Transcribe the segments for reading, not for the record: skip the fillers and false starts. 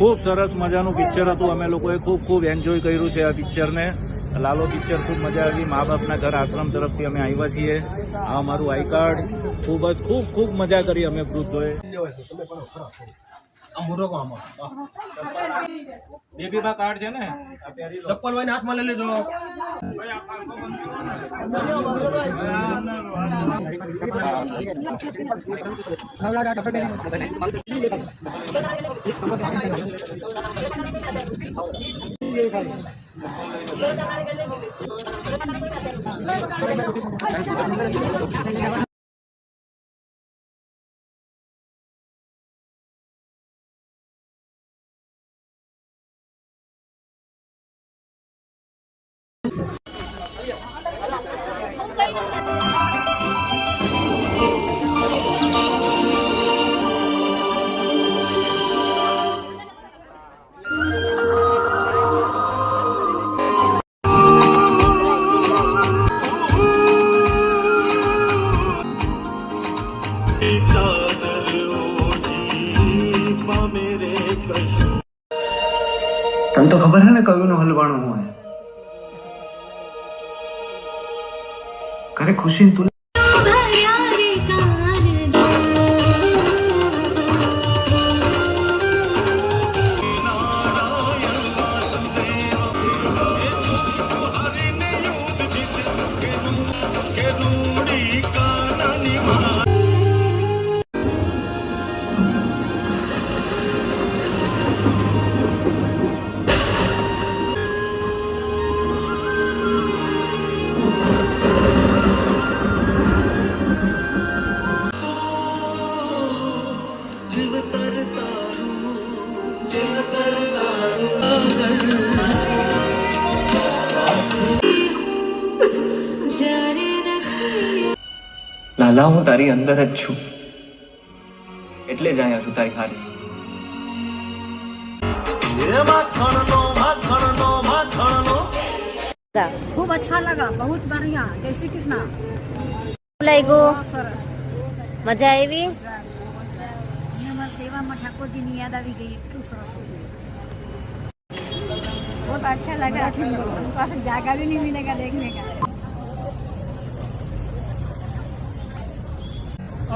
ખૂબ સરસ મજાનું પિક્ચર હતું. અમે લોકોએ ખૂબ એન્જોય કર્યું છે આ પિક્ચરને. લાલો પિક્ચર ખૂબ મજા આવી. મા બાપના ઘર આશ્રમ તરફથી અમે આવ્યા છીએ. આ અમારું આઈ કાર્ડ. ખૂબ મજા કરી અમે વૃદ્ધોએ. બેબીબા કાર્ડ છે ને, ચપ્પલ હોય હાથમાં લઈ લેજો. તને તો ખબર है ને કયુંનો હલવાણો હોય કરે ખુશી તું લાલા હું તારી અંદર જ છું એટલે જ આયા છું તારી હારી. खूब अच्छा लगा, बहुत बढ़िया. जय श्री कृष्ण. सरस મજા આવી. सेवा में ठाकुर जी याद આવી ગઈ. એટલું સરસ बहुत अच्छा लगा. हमको जगह भी नहीं मिलेगा देखने का.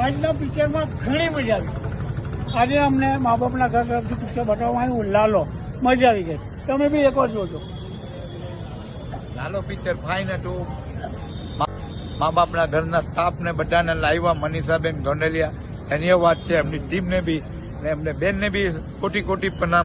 આજના પિક્ચરમાં ઘણી મજા આવી. આજે અમને મા બાપના ઘર તરફથી પિક્ચર બતાવવામાં આવ્યું લાલો. મજા આવી ગઈ. તમે બી એકવાર જોજો. લાલો પિક્ચર ફાઇન હતું. મા બાપના ઘરના સ્ટાફને બધાને લાવ્યા. મનીષાબેન ગોંડલિયા એની વાત છે. એમની ટીમને બી ને એમને બેનને બી કોટી પ્રણામ.